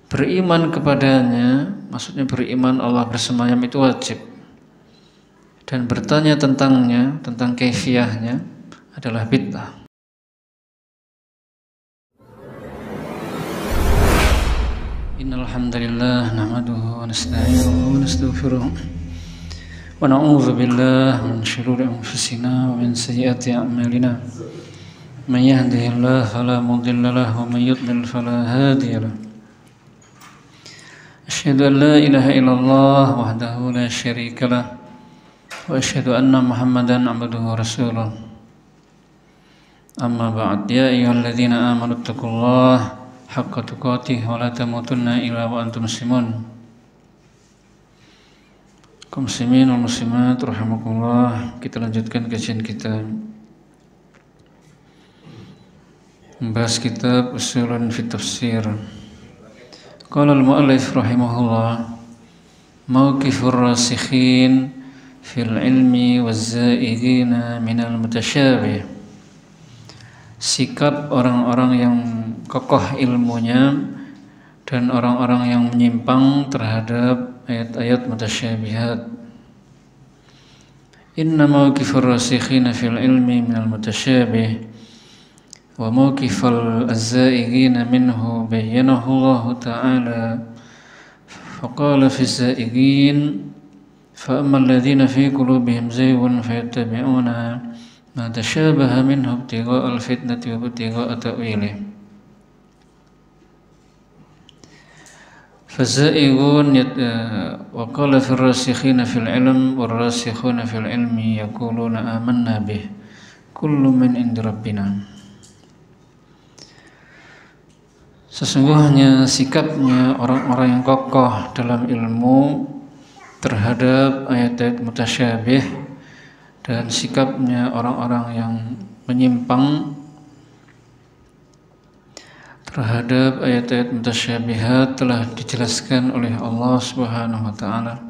beriman kepadanya, maksudnya beriman Allah bersemayam itu wajib, dan bertanya tentangnya, tentang kaifiyahnya adalah bid'ah. Innal hamdalillah nahmaduhu wa nasta'inuhu wa nastaghfiruh wa na'udzu billahi min shururi anfusina wa min sayyiati a'malina. Man yahdihillahu fala mudilla lahu wa man yudlil fala hadiya lahu. Asyhadu an la ilaha illallah wahdahu la syarika lah wa asyhadu anna Muhammadan abduhu wa rasuluh. Amma ba'd, ya ayyuhalladzina amanu taqullaha haqqa tuqatih wa la tamutunna illa wa antum muslimun. Kaum muslimin wal muslimat rahimakumullah, kita lanjutkan kajian kita membahas kitab Ushulun fi Tafsir. Qala al-mu'allif rahimahullah, mawqifur rasikhin fil ilmi waz-zaidina minal mutasyabih. Sikap orang-orang yang kokoh ilmunya dan orang-orang yang menyimpang terhadap ayat-ayat mutasyabihat. Inna mawqifur rasikhina fil ilmi minal mutasyabih wa mawqifal az-za'ighina minhu bayyanahu Allah ta'ala faqala fi az-za'ighin fa amma alladhina fi qulubihim zayghun fayattabi'una ma tashabaha minhu ibtigha'a al-fitnati wa ibtigha'a ta'wilih. فالزائغون وقال في الراسخين في العلم والراسخون في العلم يقولون آمنا به كل من عند ربنا. Sesungguhnya sikapnya orang-orang yang kokoh dalam ilmu terhadap ayat-ayat mutasyabih dan sikapnya orang-orang yang menyimpang terhadap ayat-ayat mutasyabihat telah dijelaskan oleh Allah Subhanahu wa taala.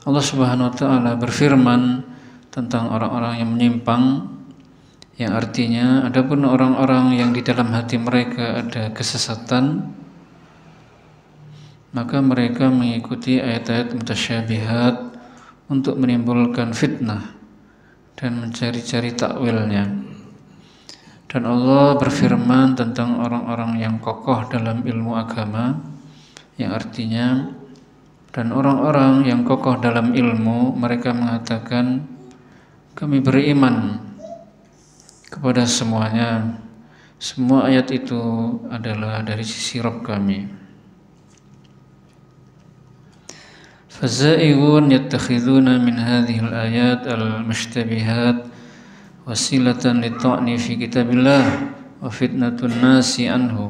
Allah Subhanahu wa taala berfirman tentang orang-orang yang menyimpang, yang artinya adapun orang-orang yang di dalam hati mereka ada kesesatan, maka mereka mengikuti ayat-ayat mutasyabihat untuk menimbulkan fitnah dan mencari-cari takwilnya. Dan Allah berfirman tentang orang-orang yang kokoh dalam ilmu agama, yang artinya dan orang-orang yang kokoh dalam ilmu, mereka mengatakan kami beriman kepada semuanya, semua ayat itu adalah dari sisi Rabb kami. Fazaighun yattakhiduna min hadhihi al-ayat al-mushtabihat wasilatan lit-ta'ni fi kitabillah wa fitnatin nasi anhu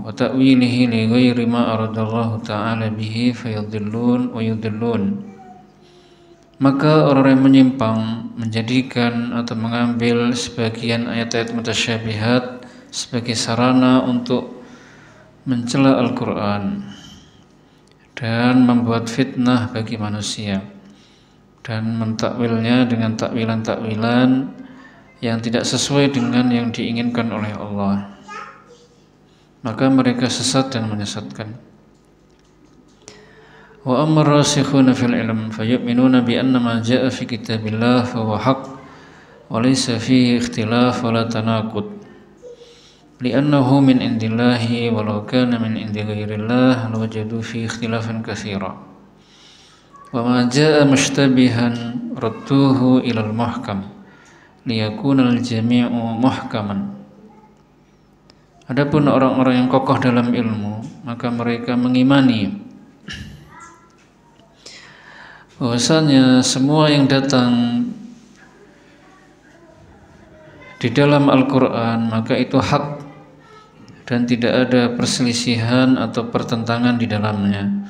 wa ta'wilihi li ghairi ma aradallahu ta'ala bihi fayadhillun wa yudhillun. Maka orang yang menyimpang menjadikan atau mengambil sebagian ayat-ayat mutasyabihat sebagai sarana untuk mencela Al-Quran dan membuat fitnah bagi manusia dan mentakwilnya dengan takwilan-takwilan yang tidak sesuai dengan yang diinginkan oleh Allah, maka mereka sesat dan menyesatkan. Wa amma ar-rasikhuna fil ilm fayu'minuna bi anna ma jaa'a fi kitabillah fa huwa haqq wa laysa fihi ikhtilaf wa la tanaqud li'annahu min indillahi wa law kana min indi ghairillah lawajadu fihi ikhtilafan katsira. Wa ma jaa'a mushtabihan radduhu ilal muhkam liyakuna al-jami'u muhkaman. Adapun orang-orang yang kokoh dalam ilmu, maka mereka mengimani bahwasanya semua yang datang di dalam Al-Quran maka itu hak dan tidak ada perselisihan atau pertentangan di dalamnya,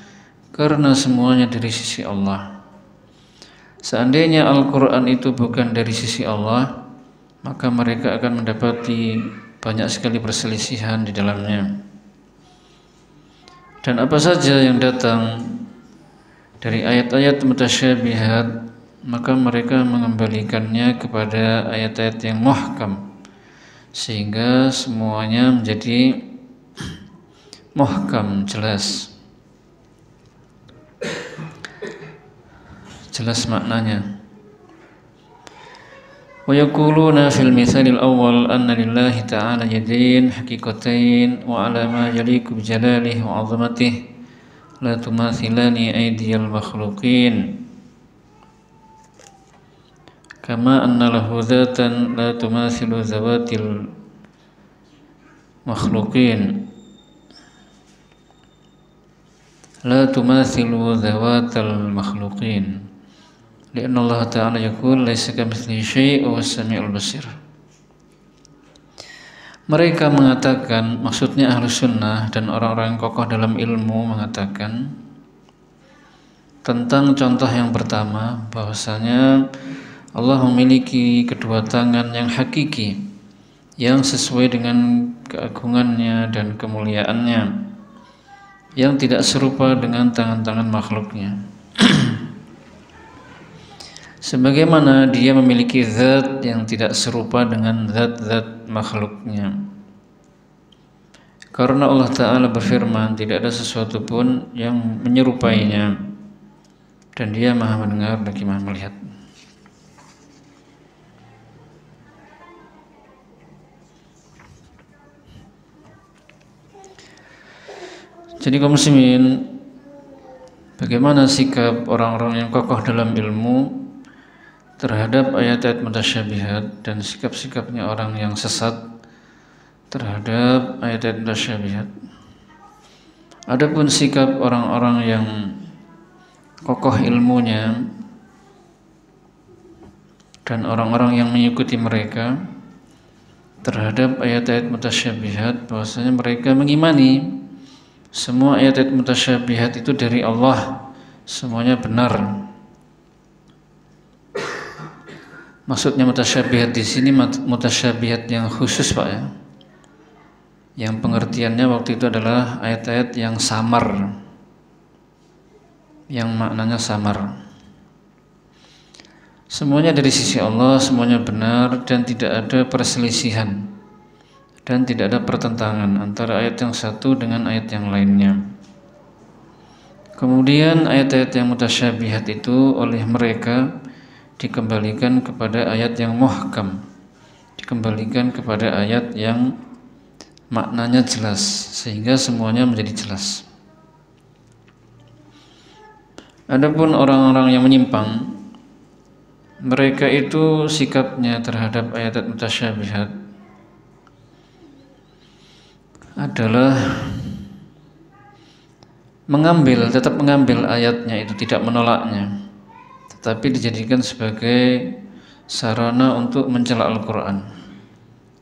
karena semuanya dari sisi Allah. Seandainya Al-Quran itu bukan dari sisi Allah, maka mereka akan mendapati banyak sekali perselisihan di dalamnya. Dan apa saja yang datang dari ayat-ayat mutasyabihat, maka mereka mengembalikannya kepada ayat-ayat yang muhkam, sehingga semuanya menjadi muhkam, jelas maknanya. Wa yaquluna fil mithalil awwal anna lillahi ta'ala yadayn haqiqatayn wa ala ma yaliqu bi jalalihi wa 'azamatihi la tumathilani aydiyal makhluqin kama anna lahu dhatan la tumathilu zawatil makhluqin la tumathilu zawatal makhluqin lianna Allah Ta'ala yaqul laisa kamitslihi syai' wa huwas-sami'ul basir. Mereka mengatakan, maksudnya Ahlus Sunnah dan orang-orang yang kokoh dalam ilmu mengatakan tentang contoh yang pertama, bahwasanya Allah memiliki kedua tangan yang hakiki, yang sesuai dengan keagungannya dan kemuliaannya, yang tidak serupa dengan tangan-tangan makhluknya. Sebagaimana dia memiliki zat yang tidak serupa dengan zat-zat makhluknya. Karena Allah Ta'ala berfirman, tidak ada sesuatu pun yang menyerupainya, dan dia maha mendengar lagi maha melihat. Jadi kaum muslimin, bagaimana sikap orang-orang yang kokoh dalam ilmu terhadap ayat-ayat mutasyabihat dan sikap-sikapnya orang yang sesat terhadap ayat-ayat mutasyabihat. Adapun sikap orang-orang yang kokoh ilmunya dan orang-orang yang mengikuti mereka terhadap ayat-ayat mutasyabihat, bahwasanya mereka mengimani semua ayat-ayat mutasyabihat itu dari Allah, semuanya benar. Maksudnya mutasyabihat di sini mutasyabihat yang khusus, Pak, ya. Yang pengertiannya waktu itu adalah ayat-ayat yang samar, yang maknanya samar. Semuanya dari sisi Allah, semuanya benar dan tidak ada perselisihan dan tidak ada pertentangan antara ayat yang satu dengan ayat yang lainnya. Kemudian ayat-ayat yang mutasyabihat itu oleh mereka dikembalikan kepada ayat yang muhkam, dikembalikan kepada ayat yang maknanya jelas, sehingga semuanya menjadi jelas. Adapun orang-orang yang menyimpang, mereka itu sikapnya terhadap ayat-ayat mutasyabihat adalah tetap mengambil ayatnya itu, tidak menolaknya, tetapi dijadikan sebagai sarana untuk mencela Al-Quran.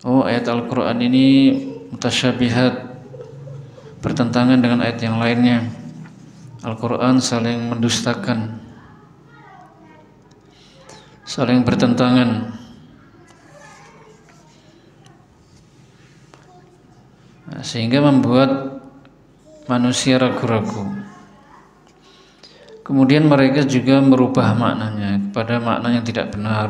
Oh, ayat Al-Quran ini mutasyabihat, bertentangan dengan ayat yang lainnya. Al-Quran saling mendustakan, saling bertentangan. Sehingga membuat manusia ragu-ragu. Kemudian mereka juga merubah maknanya kepada makna yang tidak benar,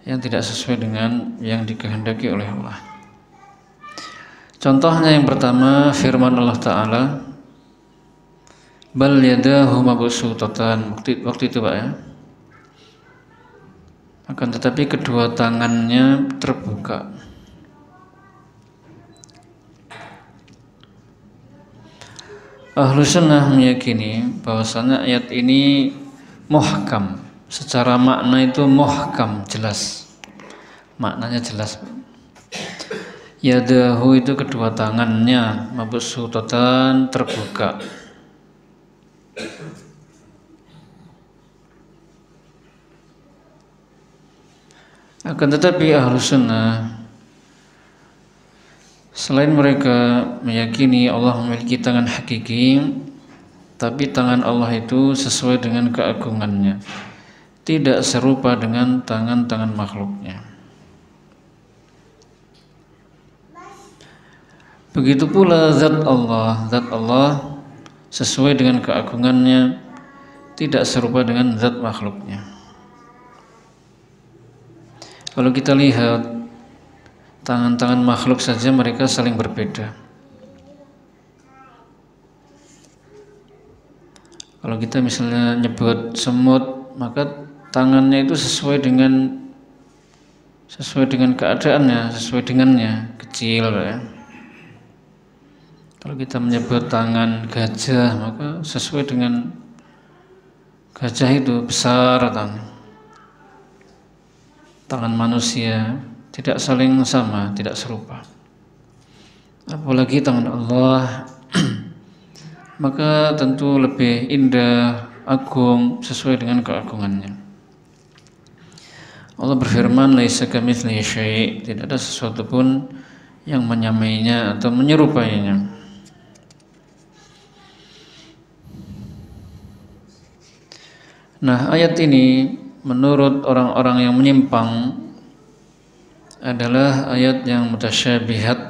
yang tidak sesuai dengan yang dikehendaki oleh Allah. Contohnya yang pertama, firman Allah Ta'ala, bal yadahu mabsutatan, waktu itu, Pak, ya. Akan tetapi kedua tangannya terbuka. Ahlus Sunnah meyakini bahwasanya ayat ini muhkam, secara makna itu muhkam, jelas, maknanya jelas. Yadahu itu kedua tangannya, mabsutatan, terbuka. Akan tetapi Ahlus Sunnah, selain mereka meyakini Allah memiliki tangan hakiki, tapi tangan Allah itu sesuai dengan keagungannya, tidak serupa dengan tangan-tangan makhluknya. Begitu pula zat Allah sesuai dengan keagungannya, tidak serupa dengan zat makhluknya. Kalau kita lihat tangan-tangan makhluk saja mereka saling berbeda. Kalau kita misalnya nyebut semut, maka tangannya itu sesuai dengan keadaannya, sesuai dengannya, kecil ya. Kalau kita menyebut tangan gajah, maka sesuai dengan gajah itu besar tangan manusia tidak saling sama, tidak serupa. Apalagi tangan Allah maka tentu lebih indah, agung, sesuai dengan keagungannya. Allah berfirman, laisa kamitslihi syai', tidak ada sesuatu pun yang menyamainya atau menyerupainya. Nah, ayat ini menurut orang-orang yang menyimpang adalah ayat yang mutasyabihat,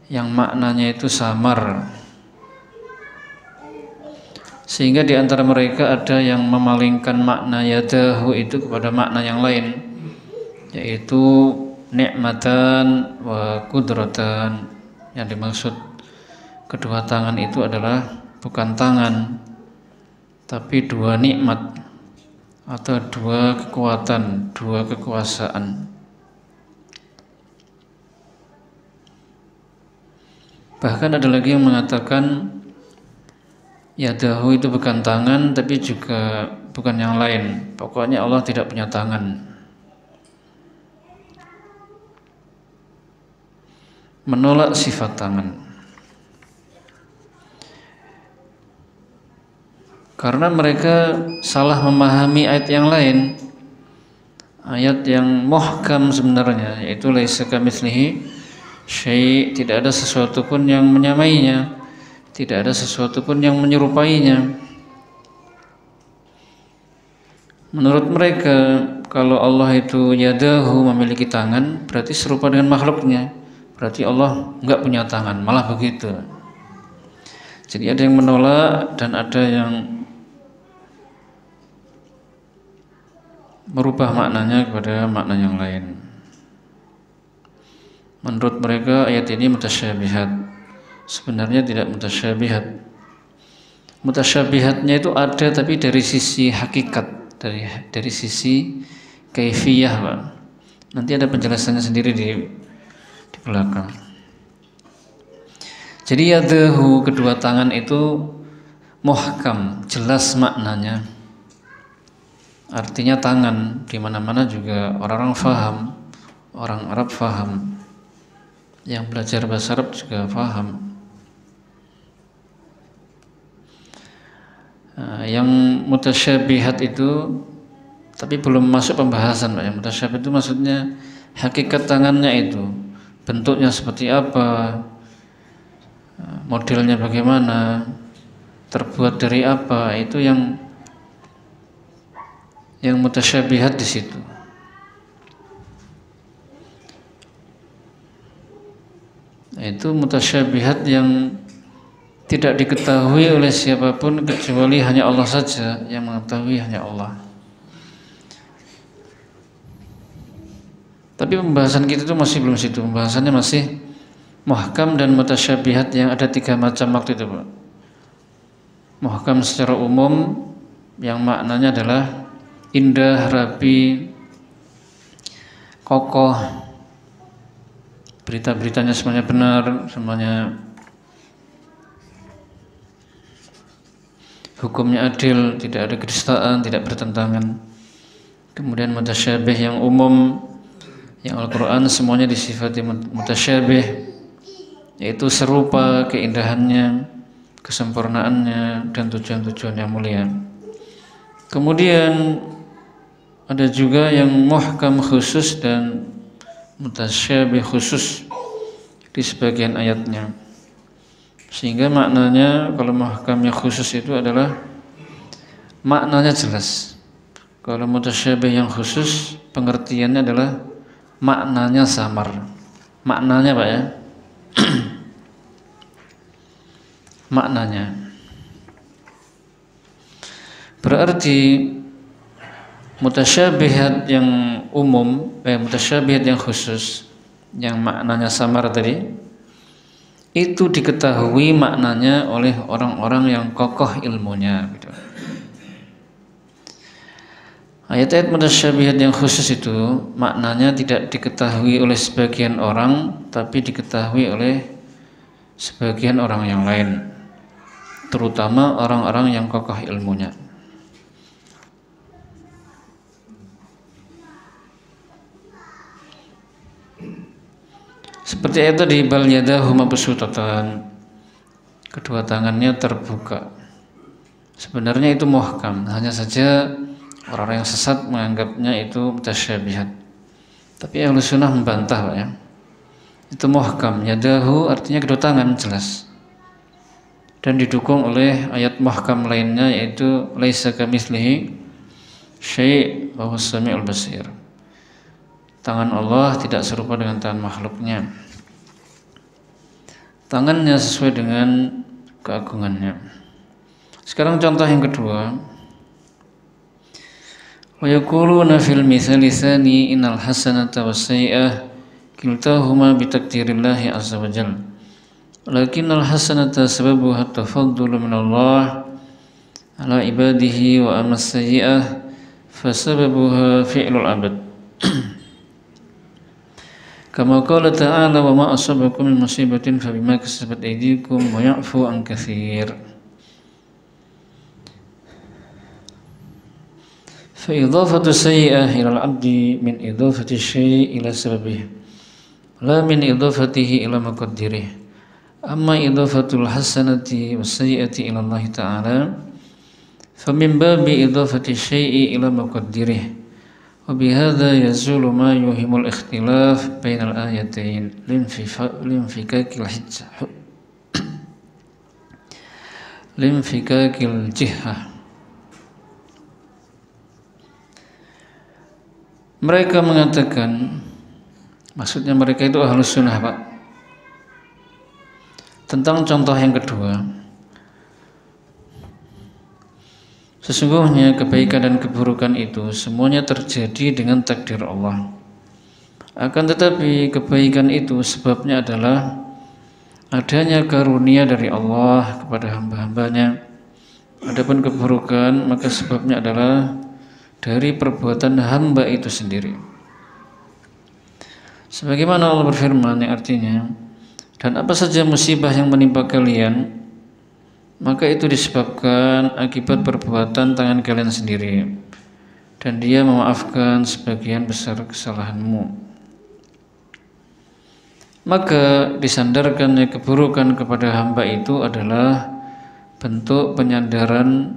yang maknanya itu samar. Sehingga di antara mereka ada yang memalingkan makna yadahu itu kepada makna yang lain, yaitu nikmatan wa kudratan. Yang dimaksud kedua tangan itu adalah bukan tangan, tapi dua nikmat atau dua kekuatan, dua kekuasaan. Bahkan ada lagi yang mengatakan yadahu itu bukan tangan, tapi juga bukan yang lain. Pokoknya Allah tidak punya tangan. Menolak sifat tangan. Karena mereka salah memahami ayat yang lain, ayat yang muhkam sebenarnya, yaitu laisa kamitslihi syai', tidak ada sesuatu pun yang menyamainya, tidak ada sesuatu pun yang menyerupainya. Menurut mereka, kalau Allah itu yadahu, memiliki tangan, berarti serupa dengan makhluknya, berarti Allah enggak punya tangan, malah begitu. Jadi ada yang menolak dan ada yang merubah maknanya kepada makna yang lain. Menurut mereka ayat ini mutasyabihat. Sebenarnya tidak mutasyabihat. Mutasyabihatnya itu ada, tapi dari sisi hakikat, dari sisi kaifiyah, Pak. Nanti ada penjelasannya sendiri di belakang. Jadi yadahu, kedua tangan itu muhkam, jelas maknanya. Artinya tangan, di mana-mana juga orang-orang faham, orang Arab faham, yang belajar bahasa Arab juga faham. Yang mutasyabihat itu, tapi belum masuk pembahasan, Pak. Yang mutasyabihat itu maksudnya hakikat tangannya itu, bentuknya seperti apa, modelnya bagaimana, terbuat dari apa, itu yang mutasyabihat di situ. Itu mutasyabihat yang tidak diketahui oleh siapapun kecuali hanya Allah saja, yang mengetahui hanya Allah. Tapi pembahasan kita itu masih belum situ. Pembahasannya masih muhkam dan mutasyabihat yang ada 3 macam waktu itu, Pak. Muhkam secara umum yang maknanya adalah indah, rapi, kokoh, berita-beritanya semuanya benar, semuanya hukumnya adil, tidak ada kedustaan, tidak bertentangan. Kemudian mutasyabih yang umum, yang Al-Quran semuanya disifati mutasyabih, yaitu serupa keindahannya, kesempurnaannya, dan tujuan-tujuan yang mulia. Kemudian ada juga yang muhkam khusus dan mutasyabih khusus di sebagian ayatnya. Sehingga maknanya, kalau muhkamnya khusus itu adalah maknanya jelas. Kalau mutasyabih yang khusus, pengertiannya adalah maknanya samar. Maknanya, Pak, ya. Maknanya. Berarti mutasyabihat yang umum, mutasyabihat yang khusus, yang maknanya samar tadi, itu diketahui maknanya oleh orang-orang yang kokoh ilmunya gitu. Ayat-ayat mutasyabihat yang khusus itu maknanya tidak diketahui oleh sebagian orang, tapi diketahui oleh sebagian orang yang lain, terutama orang-orang yang kokoh ilmunya. Seperti itu di bal yadahu mabsutatan, kedua tangannya terbuka. Sebenarnya itu muhkam, hanya saja orang-orang yang sesat menganggapnya itu mutasyabihat. Tapi Ahlus Sunnah membantah, Pak ya. Itu muhkam, yadahu artinya kedua tangan jelas. Dan didukung oleh ayat muhkam lainnya yaitu laisa kamitslihi syai' wa huwas samiul basir. Tangan Allah tidak serupa dengan tangan makhluknya. Tangannya sesuai dengan keagungannya. Sekarang contoh yang kedua. Wa yaquluna fil mithali tsani innal hasanata was sayyi'ah kiltahuma bi taqdirillahi azza wa jalla. Lakinnal hasanata sababuha tafaddulu min Allah ala ibadihi wa amma sayyi'ah fasababuha fi'lul abad. Kama qala ta'ala wa ma asabakum min musibatin fabima kasabat aydikum wa ya'fu an katsir. Fa idhafatu sayyi'ah ila al-'abdi min idhafati syai' ila sababih la min idhafatihi ila maqaddirih. Amma idhafatul hasanati was sayyi'ati ila Allah ta'ala fa min babi idhafati syai'i ila maqaddirih. وبهذا يزول ما يوهم الاختلاف بين الآيتين لانفكاك الجهة. Mereka mengatakan, maksudnya mereka itu Ahlus Sunnah, Pak, tentang contoh yang kedua. Sesungguhnya kebaikan dan keburukan itu semuanya terjadi dengan takdir Allah. Akan tetapi kebaikan itu sebabnya adalah adanya karunia dari Allah kepada hamba-hambanya. Adapun keburukan maka sebabnya adalah dari perbuatan hamba itu sendiri. Sebagaimana Allah berfirman yang artinya, dan apa saja musibah yang menimpa kalian, maka itu disebabkan akibat perbuatan tangan kalian sendiri, dan Dia memaafkan sebagian besar kesalahanmu. Maka disandarkannya keburukan kepada hamba itu adalah bentuk penyandaran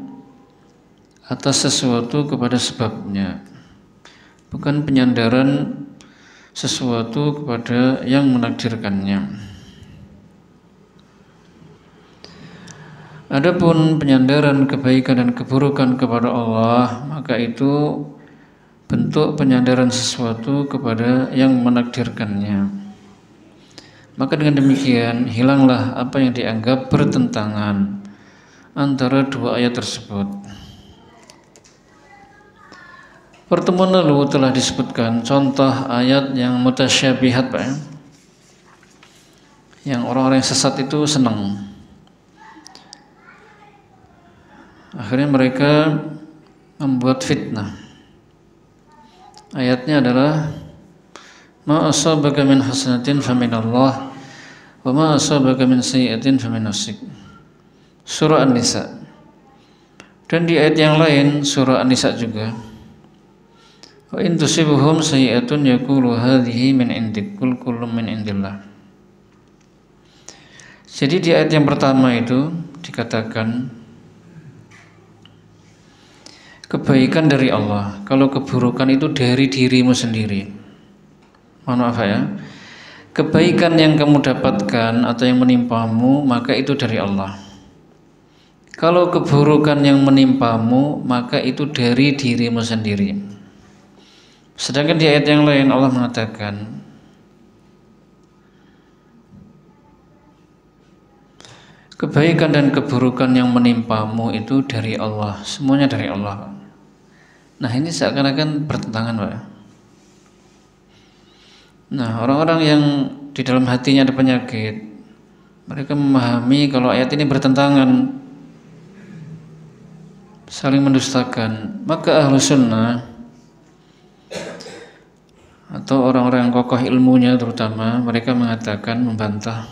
atas sesuatu kepada sebabnya, bukan penyandaran sesuatu kepada yang menakdirkannya. Adapun penyandaran kebaikan dan keburukan kepada Allah, maka itu bentuk penyandaran sesuatu kepada yang menakdirkannya. Maka dengan demikian hilanglah apa yang dianggap bertentangan antara dua ayat tersebut. Pertemuan lalu telah disebutkan contoh ayat yang mutasyabihat, Pak, yang orang-orang yang sesat itu senang. Akhirnya mereka membuat fitnah. Ayatnya adalah ma asabaka min hasanatin faminallah wa ma asabaka min sayyi'atin famin nafsik. Surah An-Nisa. Dan di ayat yang lain surah An-Nisa juga, wa in tusibuhum sayyi'atun yaqulu hadhihi min indik qul kullun min indillah. Jadi di ayat yang pertama itu dikatakan kebaikan dari Allah, kalau keburukan itu dari dirimu sendiri. Mohon maaf ya, kebaikan yang kamu dapatkan atau yang menimpamu maka itu dari Allah. Kalau keburukan yang menimpamu maka itu dari dirimu sendiri. Sedangkan di ayat yang lain Allah mengatakan kebaikan dan keburukan yang menimpamu itu dari Allah, semuanya dari Allah. Nah ini seakan-akan bertentangan, Pak. Nah, orang-orang yang di dalam hatinya ada penyakit, mereka memahami kalau ayat ini bertentangan, saling mendustakan, maka ahlu sunnah atau orang-orang yang kokoh ilmunya terutama, mereka mengatakan, membantah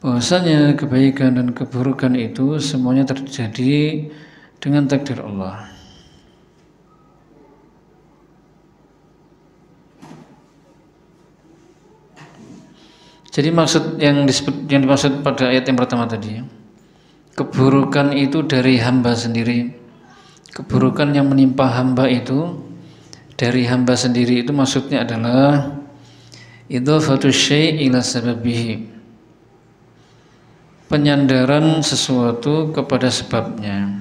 bahwasanya kebaikan dan keburukan itu semuanya terjadi dengan takdir Allah. Jadi maksud yang dimaksud pada ayat yang pertama tadi, keburukan itu dari hamba sendiri. Keburukan yang menimpa hamba itu dari hamba sendiri, itu maksudnya adalah idhafatu syai' ila sababihi, penyandaran sesuatu kepada sebabnya.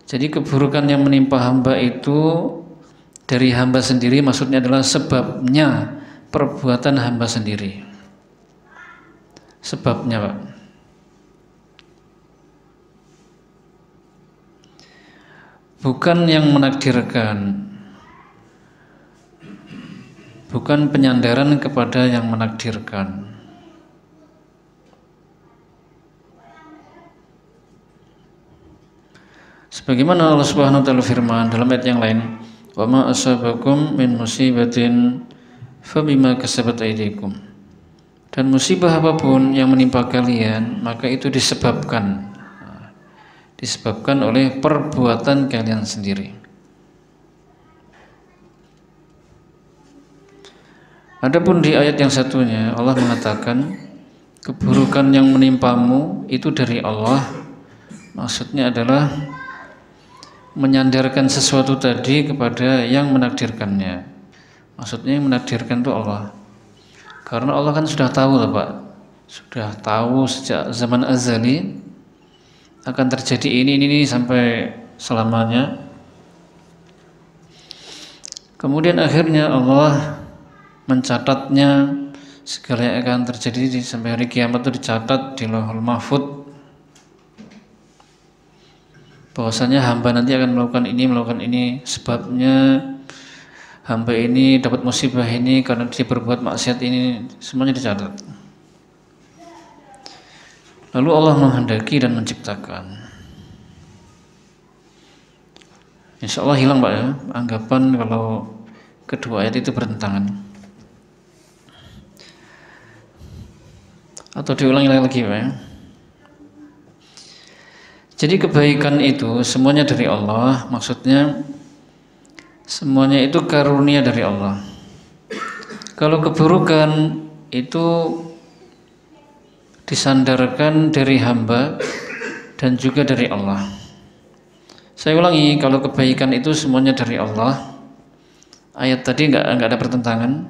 Jadi keburukan yang menimpa hamba itu dari hamba sendiri, maksudnya adalah sebabnya perbuatan hamba sendiri. Sebabnya, Pak. Bukan yang menakdirkan, bukan penyandaran kepada yang menakdirkan. Sebagaimana Allah Subhanahu wa taala firman dalam ayat yang lain, "Wa ma asabakum min musibatin fabima kasabat aydikum." Dan musibah apapun yang menimpa kalian, maka itu disebabkan oleh perbuatan kalian sendiri. Adapun di ayat yang satunya Allah mengatakan keburukan yang menimpamu itu dari Allah, maksudnya adalah menyandarkan sesuatu tadi kepada yang menakdirkannya. Maksudnya yang menakdirkan itu Allah. Karena Allah kan sudah tahu lah, Pak. Sudah tahu sejak zaman azali akan terjadi ini sampai selamanya. Kemudian akhirnya Allah mencatatnya, segala yang akan terjadi sampai hari kiamat itu dicatat di Lauhul Mahfuz. Bahwasanya hamba nanti akan melakukan ini, sebabnya hamba ini dapat musibah ini karena dia berbuat maksiat ini, semuanya dicatat. Lalu Allah menghendaki dan menciptakan. Insya Allah hilang, Pak, ya, anggapan kalau kedua ayat itu bertentangan. Atau diulangi lagi, Pak, ya. Jadi kebaikan itu semuanya dari Allah, maksudnya semuanya itu karunia dari Allah. Kalau keburukan itu disandarkan dari hamba dan juga dari Allah. Saya ulangi, kalau kebaikan itu semuanya dari Allah, ayat tadi nggak ada pertentangan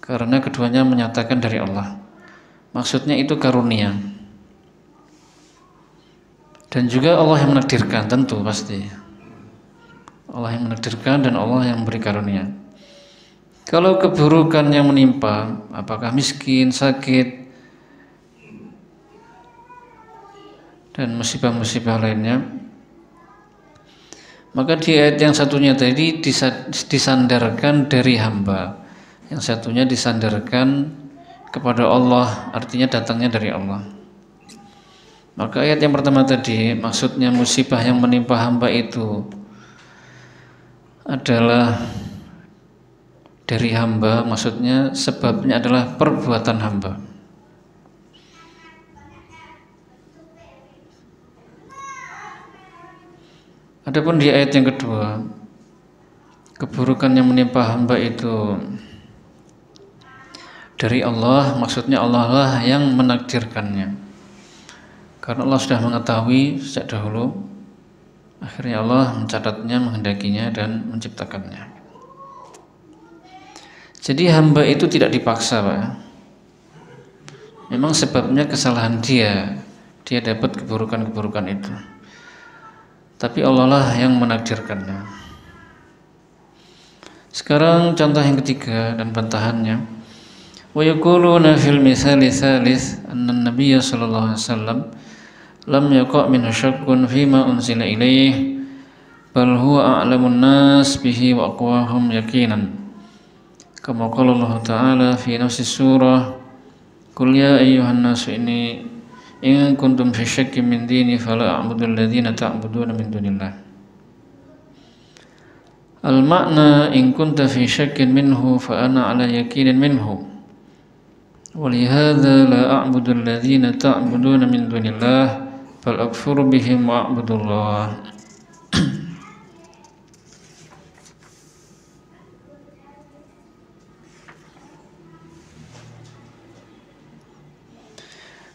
karena keduanya menyatakan dari Allah. Maksudnya itu karunia. Dan juga Allah yang menakdirkan, tentu pasti. Allah yang menakdirkan dan Allah yang memberi karunia. Kalau keburukan yang menimpa, apakah miskin, sakit, dan musibah-musibah lainnya, maka di ayat yang satunya tadi disandarkan dari hamba, yang satunya disandarkan kepada Allah, artinya datangnya dari Allah. Maka ayat yang pertama tadi, maksudnya musibah yang menimpa hamba itu adalah dari hamba, maksudnya sebabnya adalah perbuatan hamba. Adapun di ayat yang kedua, keburukan yang menimpa hamba itu dari Allah, maksudnya Allah lah yang menakdirkannya. Karena Allah sudah mengetahui sejak dahulu, akhirnya Allah mencatatnya, menghendakinya dan menciptakannya. Jadi hamba itu tidak dipaksa, Pak. Memang sebabnya kesalahan dia dapat keburukan-keburukan itu. Tapi Allah lah yang menakdirkannya. Sekarang contoh yang ketiga dan bantahannya. Wa yaquluna fil misali tsalits anna an-nabiy sallallahu alaihi wasallam lam yaqa' min syakkun fima unzila ilaih bal huwa a'lamun nas bihi wa aqwahum yaqinan. Kama qala Allah Ta'ala fi nafsi surah, qul ya ayyuhan nasu inni in kuntum fi syakkin min dini fala a'budu alladhina ta'buduna min dunillah. Al-makna in kunta fi syakkin minhu fa ana ala yakinin minhu wa lihadza la a'budu alladhina ta'buduna min dunillah bal akfuru bihim wa a'budullah.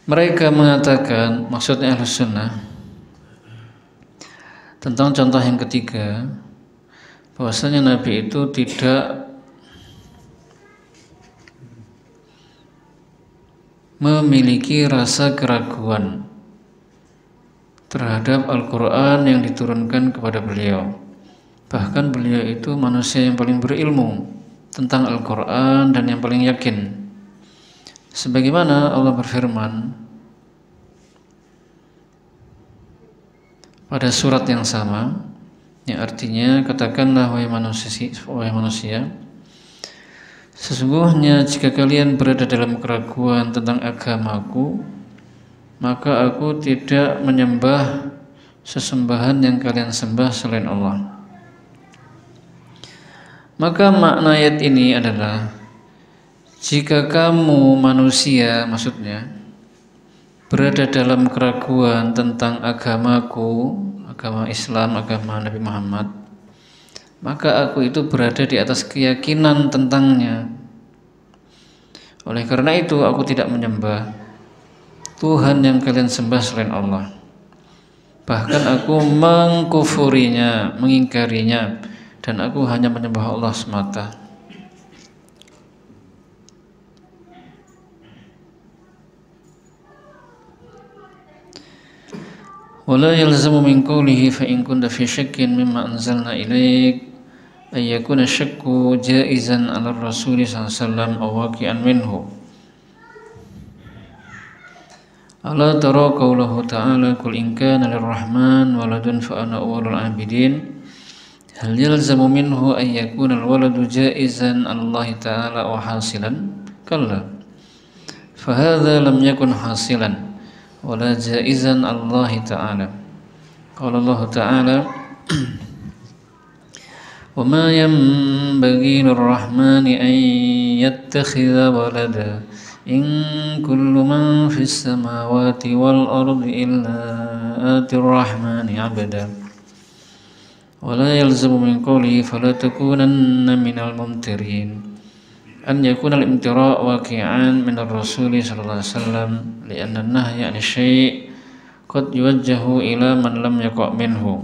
Mereka mengatakan, maksudnya Ahlus Sunnah, tentang contoh yang ketiga, bahwasanya Nabi itu tidak memiliki rasa keraguan terhadap Al-Quran yang diturunkan kepada beliau. Bahkan beliau itu manusia yang paling berilmu tentang Al-Quran dan yang paling yakin. Sebagaimana Allah berfirman pada surat yang sama, yang artinya, katakanlah wahai manusia, sesungguhnya jika kalian berada dalam keraguan tentang agamaku, maka aku tidak menyembah sesembahan yang kalian sembah selain Allah. Maka makna ayat ini adalah, jika kamu manusia, maksudnya, berada dalam keraguan tentang agamaku, agama Islam, agama Nabi Muhammad, maka aku itu berada di atas keyakinan tentangnya. Oleh karena itu aku tidak menyembah Tuhan yang kalian sembah selain Allah. Bahkan aku mengkufurinya, mengingkarinya, dan aku hanya menyembah Allah semata. Wala yalzamu min qawlihi fa in kunta fi syakkin mimma anzalna ilaik ay yakuna syakku jaizan 'ala Rasul sallallahu alaihi wasallam aw waqi'an minhu. Ala tara qawluhu ta'ala qul in kana lirrahman waladun fa ana awwalul 'abidin. Hal yalzamu minhu ay yakuna al-waladu jaizan 'ala Allah ta'ala wa hasilan? Kalla. Fa hadza lam yakun hasilan wala jaizan Allah Ta'ala. Qala Allah Ta'ala wa ma yanbaghi lirrahmani an yattakhidha walada in kullu man fis samawati wal ardi illa atir rahmani 'abda wa la yalzamu min qawlihi fala takunanna minal mumtarin an yakuna al-imtira' waqi'an min ar-rasul sallallahu alaihi wasallam li'anna an-nahya 'an syai' qad yuwajjahu ila man lam yaqa' minhu.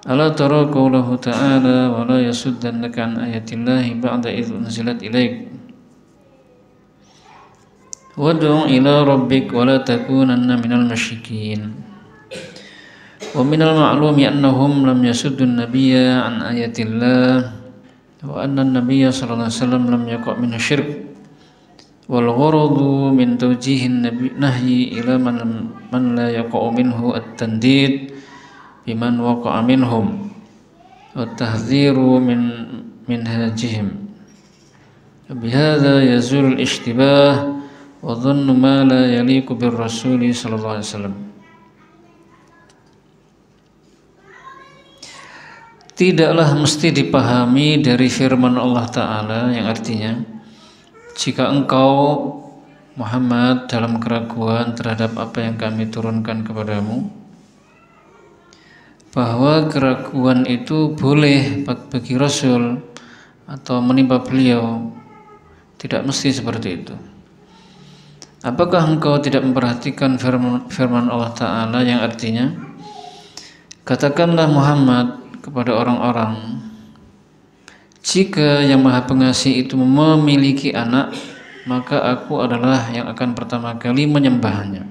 Ala tara qawluhu ta'ala wa la yasuddannaka 'an ayatillahi ba'da idh unzilat ilaik wad'u ila rabbik wa la takunanna minal musyrikin. Wa minal ma'lumi annahum lam yasuddu an-nabiyya 'an ayatillah wa anna an-nabiyya sallallahu alaihi wasallam lam yaqa' min syirk wal gharadu min tawjihin nahyi ila man la yaqa' minhu at-tandid biman waqa'a minhum wa tahdhiru min hajihim. Bihadza yazul al-ishtibah wa dhannu ma la yaliqu bir rasul sallallahu alaihi wasallam. Tidaklah mesti dipahami dari firman Allah Ta'ala yang artinya, jika engkau Muhammad dalam keraguan terhadap apa yang kami turunkan kepadamu, bahwa keraguan itu boleh bagi Rasul atau menimpa beliau. Tidak mesti seperti itu. Apakah engkau tidak memperhatikan firman Allah Ta'ala yang artinya, katakanlah Muhammad kepada orang-orang, jika yang Maha Pengasih itu memiliki anak, maka aku adalah yang akan pertama kali menyembahnya.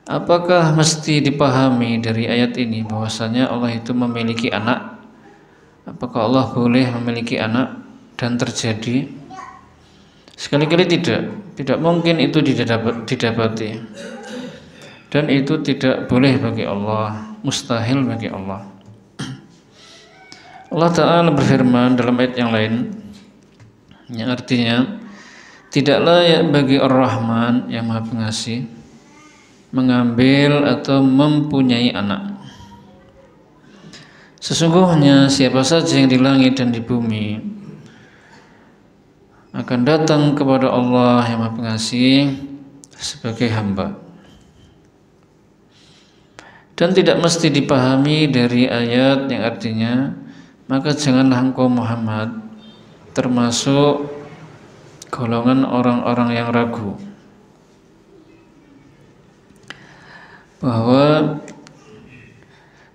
Apakah mesti dipahami dari ayat ini bahwasanya Allah itu memiliki anak? Apakah Allah boleh memiliki anak dan terjadi? Sekali-kali tidak mungkin itu didapati, dan itu tidak boleh bagi Allah. mustahil bagi Allah. Allah Ta'ala berfirman dalam ayat yang lain, yang artinya tidak layak bagi Ar-Rahman yang Maha Pengasih mengambil atau mempunyai anak. Sesungguhnya siapa saja yang di langit dan di bumi akan datang kepada Allah yang Maha Pengasih sebagai hamba. Dan tidak mesti dipahami dari ayat yang artinya, maka janganlah engkau Muhammad termasuk golongan orang-orang yang ragu bahwa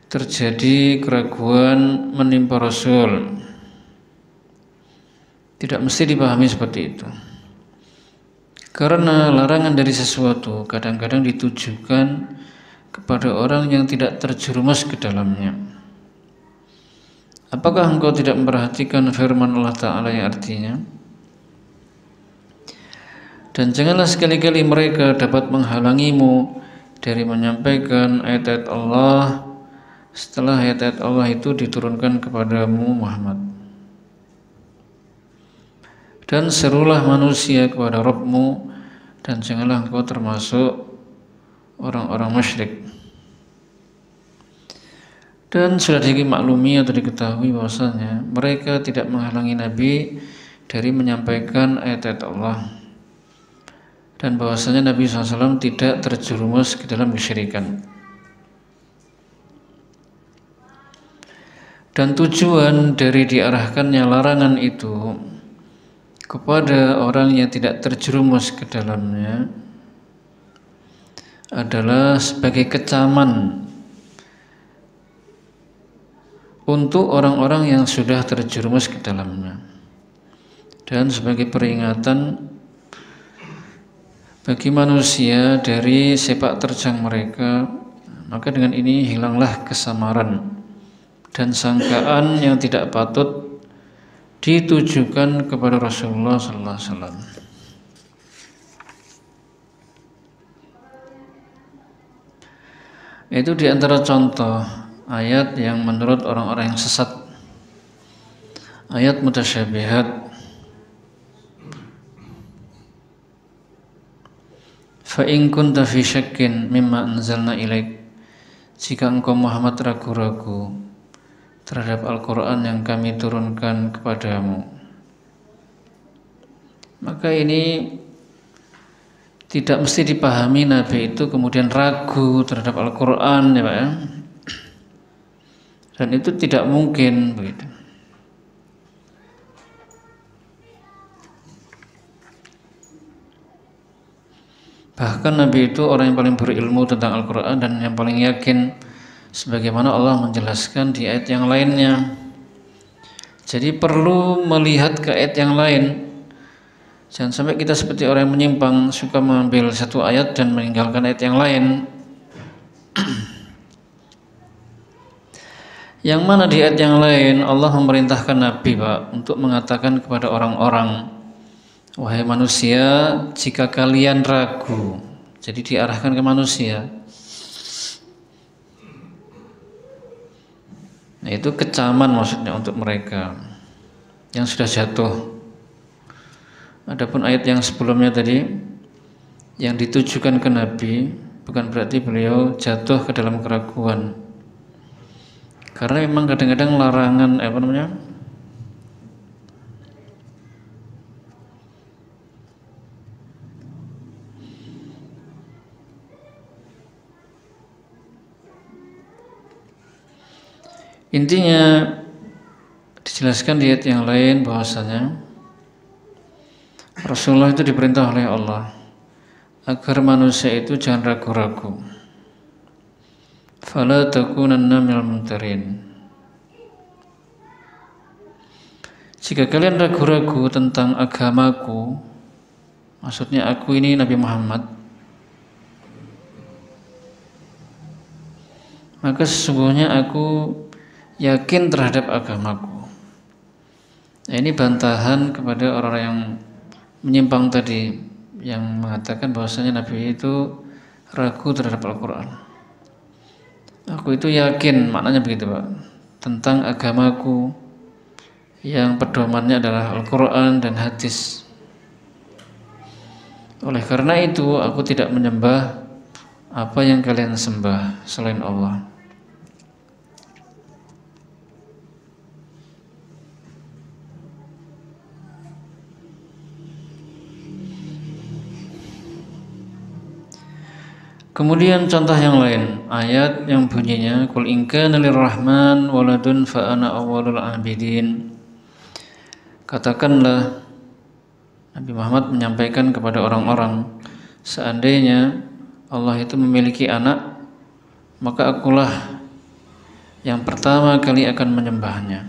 terjadi keraguan menimpa Rasul. Tidak mesti dipahami seperti itu, karena larangan dari sesuatu kadang-kadang ditujukan kepada orang yang tidak terjerumus ke dalamnya. Apakah engkau tidak memperhatikan firman Allah Ta'ala yang artinya, dan janganlah sekali-kali mereka dapat menghalangimu dari menyampaikan ayat-ayat Allah setelah ayat-ayat Allah itu diturunkan kepadamu Muhammad. Dan serulah manusia kepada Rabbmu, dan janganlah engkau termasuk orang-orang musyrik. Dan sudah dimaklumi atau diketahui bahwasanya mereka tidak menghalangi Nabi dari menyampaikan ayat-ayat Allah, dan bahwasanya Nabi SAW tidak terjerumus ke dalam kesyirikan. Dan tujuan dari diarahkannya larangan itu kepada orang yang tidak terjerumus ke dalamnya adalah sebagai kecaman untuk orang-orang yang sudah terjerumus ke dalamnya, dan sebagai peringatan bagi manusia dari sepak terjang mereka. Maka dengan ini hilanglah kesamaran dan sangkaan yang tidak patut ditujukan kepada Rasulullah sallallahu alaihi wasallam. Itu diantara contoh ayat yang menurut orang-orang yang sesat, ayat mutasyabihat. Fa in kunta fi syakkin mimma anzalna ilaik, jika engkau Muhammad ragu-ragu terhadap Al-Quran yang kami turunkan kepadamu, maka ini tidak mesti dipahami Nabi itu kemudian ragu terhadap Al-Quran, ya Pak ya. Dan itu tidak mungkin begitu. Bahkan Nabi itu orang yang paling berilmu tentang Al-Quran dan yang paling yakin, sebagaimana Allah menjelaskan di ayat yang lainnya. Jadi perlu melihat ke ayat yang lain. Jangan sampai kita seperti orang yang menyimpang, suka mengambil satu ayat dan meninggalkan ayat yang lain. Yang mana di ayat yang lain Allah memerintahkan Nabi, Pak, untuk mengatakan kepada orang-orang, wahai manusia, jika kalian ragu. Jadi diarahkan ke manusia. Nah, itu kecaman maksudnya untuk mereka yang sudah jatuh. Adapun ayat yang sebelumnya tadi yang ditujukan ke Nabi, bukan berarti beliau jatuh ke dalam keraguan. Karena memang kadang-kadang larangan intinya dijelaskan di ayat yang lain bahwasanya Rasulullah itu diperintah oleh Allah agar manusia itu jangan ragu-ragu. Fala takunanna minal mumtarin. Jika kalian ragu-ragu tentang agamaku, maksudnya aku ini Nabi Muhammad, maka sesungguhnya aku yakin terhadap agamaku. Nah, ini bantahan kepada orang yang menyimpang tadi, yang mengatakan bahwasanya Nabi itu ragu terhadap Al-Quran. Aku itu yakin, maknanya begitu Pak, tentang agamaku yang pedomannya adalah Al-Quran dan hadis. Oleh karena itu aku tidak menyembah apa yang kalian sembah selain Allah. Kemudian contoh yang lain, ayat yang bunyinya Qul in kana lirrahman waladun fa ana awwalul abidin. Katakanlah, Nabi Muhammad menyampaikan kepada orang-orang, seandainya Allah itu memiliki anak, maka akulah yang pertama kali akan menyembahnya.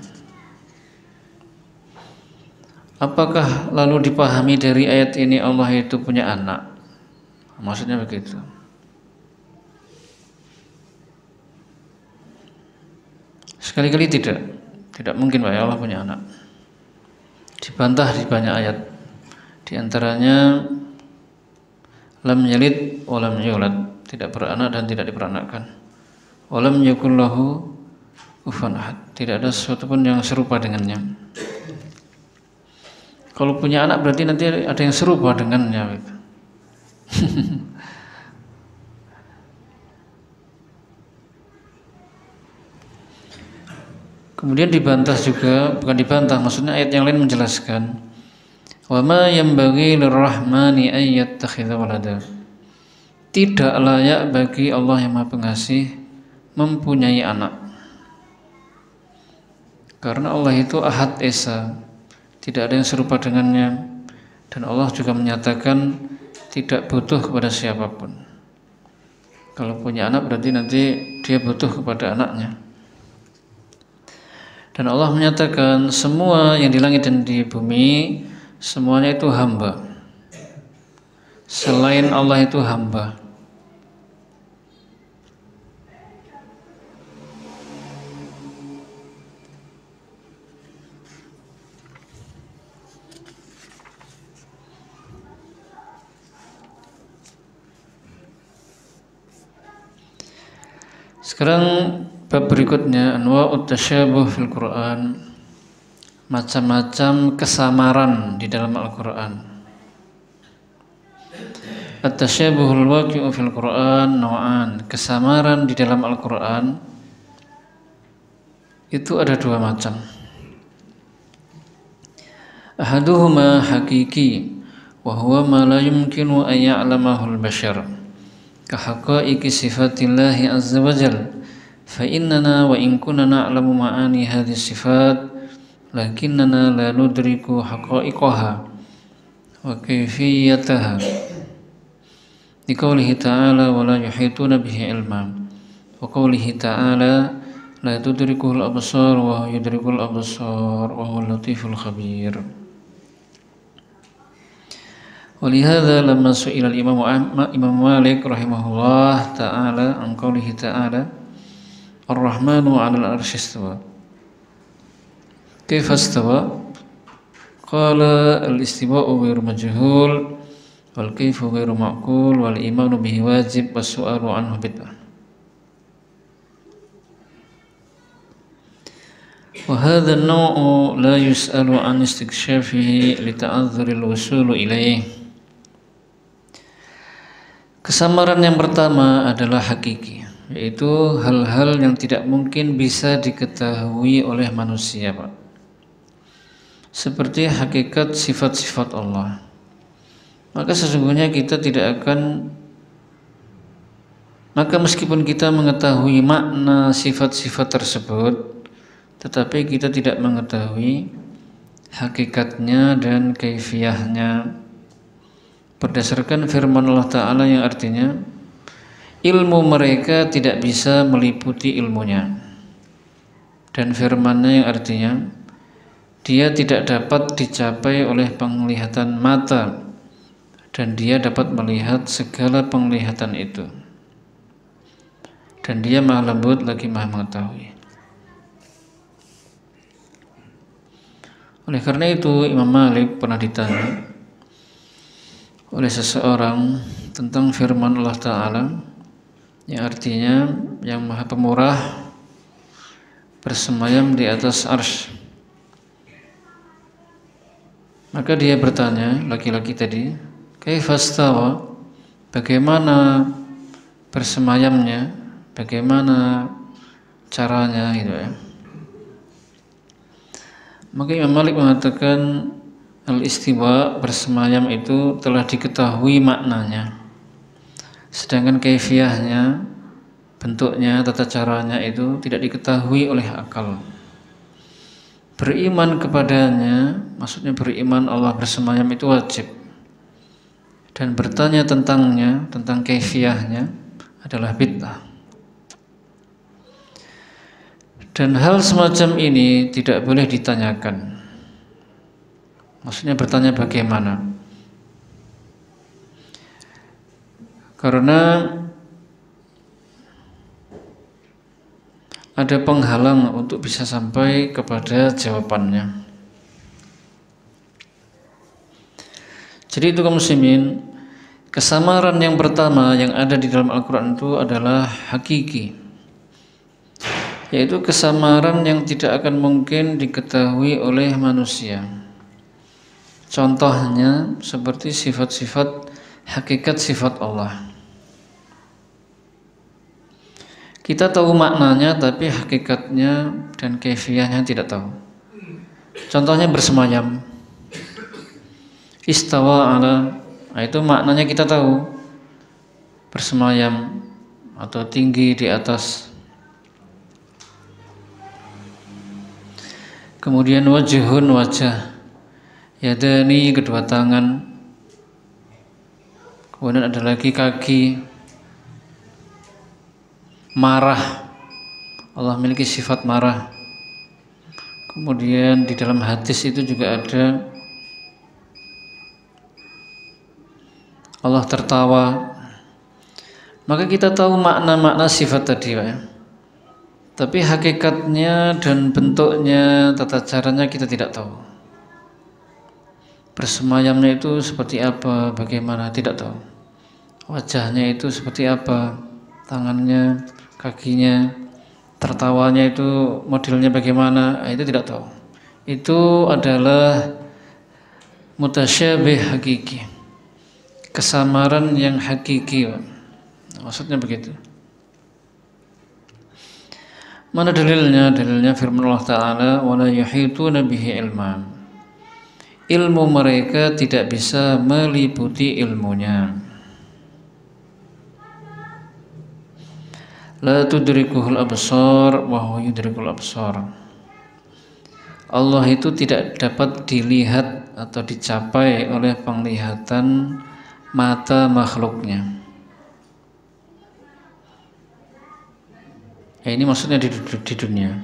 Apakah lalu dipahami dari ayat ini Allah itu punya anak? Maksudnya begitu. Sekali-kali tidak mungkin Pak Allah punya anak. Dibantah di banyak ayat. Di antaranya lam yalid wa lam yulad, tidak beranak dan tidak diperanakkan. Wa lam yakul lahu kufuwan ahad, tidak ada sesuatu pun yang serupa dengannya. Kalau punya anak berarti nanti ada yang serupa dengannya. Kemudian dibantah juga, bukan dibantah, maksudnya ayat yang lain menjelaskan, wa ma yanbaghi lirrahmani ay yattakhidha walada. Tidak layak bagi Allah yang Maha Pengasih mempunyai anak. Karena Allah itu Ahad Esa, tidak ada yang serupa dengannya, dan Allah juga menyatakan tidak butuh kepada siapapun. Kalau punya anak berarti nanti dia butuh kepada anaknya. Dan Allah menyatakan semua yang di langit dan di bumi semuanya itu hamba. Selain Allah itu hamba. Sekarang bab berikutnya, anwa'ut tasyabuh fil Quran, macam-macam kesamaran di dalam Al-Quran. At-tasyabuhul waqi'u fil Quran naw'an, kesamaran di dalam Al-Quran itu ada dua macam. Ahaduhuma hakiki wa huwa ma la yumkinu an ya'lamahu al-bashar ka haqa'iqi sifatillahi azza wa jalla. فإننا وإن كنا نعلم معاني هذه الصفات لكننا لا ندرك حقائقها وكيفيتها لقوله تعالى ولا يحيطون به علما وقوله تعالى لا تدركه الأبصار وهو يدرك الأبصار وهو اللطيف الخبير. ولهذا لما سئل الإمام مالك رحمه الله تعالى عن قوله تعالى Ar-Rahmanu 'alal 'arsy istawa. Kaifa istawa? Qala al-istiwa'u ghairu majhul wal kaifu ghairu ma'qul wal imanu bihi wajib was su'alu anhu bid'ah. Wa hadha an-naw'u la yus'alu an istikshafihi li ta'azzuri al-wusul ilaih. Kesamaran yang pertama adalah hakiki, yaitu hal-hal yang tidak mungkin bisa diketahui oleh manusia, Pak. Seperti hakikat sifat-sifat Allah. Maka sesungguhnya kita tidak akan, maka meskipun kita mengetahui makna sifat-sifat tersebut, tetapi kita tidak mengetahui hakikatnya dan kaifiyahnya berdasarkan firman Allah Ta'ala yang artinya ilmu mereka tidak bisa meliputi ilmunya, dan firman-Nya yang artinya dia tidak dapat dicapai oleh penglihatan mata dan dia dapat melihat segala penglihatan itu, dan dia maha lembut lagi maha mengetahui. Oleh karena itu Imam Malik pernah ditanya oleh seseorang tentang firman Allah Ta'ala, yang artinya yang Maha Pemurah bersemayam di atas arsy. Maka dia bertanya, laki-laki tadi, kaifa stawa, bagaimana bersemayamnya, bagaimana caranya gitu ya. Maka Imam Malik mengatakan al-istiwa, bersemayam itu telah diketahui maknanya, sedangkan kaifiyahnya, bentuknya, tata caranya itu tidak diketahui oleh akal. Beriman kepadanya, maksudnya beriman Allah bersemayam itu wajib, dan bertanya tentangnya, tentang kaifiyahnya adalah bid'ah. Dan hal semacam ini tidak boleh ditanyakan. Maksudnya bertanya bagaimana? Karena ada penghalang untuk bisa sampai kepada jawabannya. Jadi itu kaum muslimin, kesamaran yang pertama yang ada di dalam Al-Quran itu adalah hakiki, yaitu kesamaran yang tidak akan mungkin diketahui oleh manusia. Contohnya seperti sifat-sifat, hakikat sifat Allah. Kita tahu maknanya, tapi hakikatnya dan kaifiyahnya tidak tahu. Contohnya bersemayam, istawa ala, itu maknanya kita tahu, bersemayam atau tinggi di atas. Kemudian wajhun, wajah, yadani, kedua tangan. Kemudian ada lagi kaki. Marah, Allah memiliki sifat marah. Kemudian di dalam hadis itu juga ada Allah tertawa. Maka kita tahu makna-makna sifat tadi, Pak, ya. Tapi hakikatnya dan bentuknya, tata caranya kita tidak tahu. Bersemayamnya itu seperti apa, bagaimana, tidak tahu. Wajahnya itu seperti apa, tangannya, kakinya, tertawanya itu modelnya bagaimana, itu tidak tahu. Itu adalah mutasyabih hakiki, kesamaran yang hakiki. Maksudnya begitu. Mana dalilnya? Dalilnya firman Allah Ta'ala, wala yuhituna bihi ilma, ilmu mereka tidak bisa meliputi ilmunya. La tudrikuhul absar wa huwa yudrikul absar. Allah itu tidak dapat dilihat atau dicapai oleh penglihatan mata makhluknya. Ya, ini maksudnya di dunia.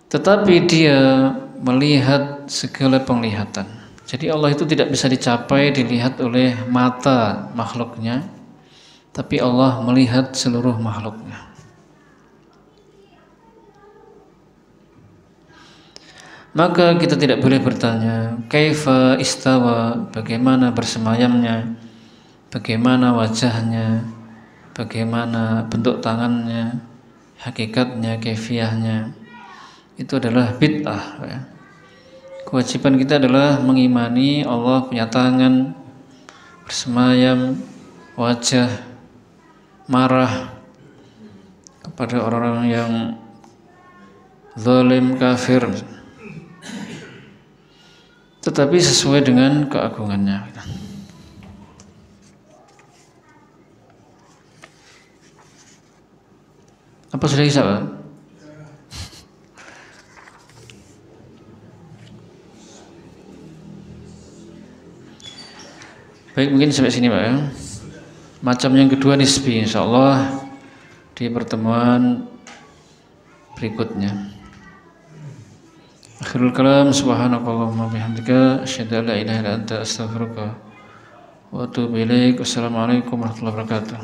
Tetapi dia melihat segala penglihatan. Jadi Allah itu tidak bisa dicapai, dilihat oleh mata makhluknya, tapi Allah melihat seluruh makhluknya. Maka kita tidak boleh bertanya, kaifa istawa, bagaimana bersemayamnya, bagaimana wajahnya, bagaimana bentuk tangannya, hakikatnya, kaifiyahnya. Itu adalah bid'ah, ya. Kewajiban kita adalah mengimani Allah punya tangan, bersemayam, wajah, marah kepada orang-orang yang zalim, kafir, tetapi sesuai dengan keagungannya. Apa sudah bisa, Pak? Baik, mungkin sampai sini, Pak, ya. Macam yang kedua nisbi, insyaallah di pertemuan berikutnya. Akhirul kalam, subhanakallahumma bihamdika, asyhadu an la ilaha illa anta, astaghfiruka wa atubu ilaik. Wassalamualaikum warahmatullahi wabarakatuh.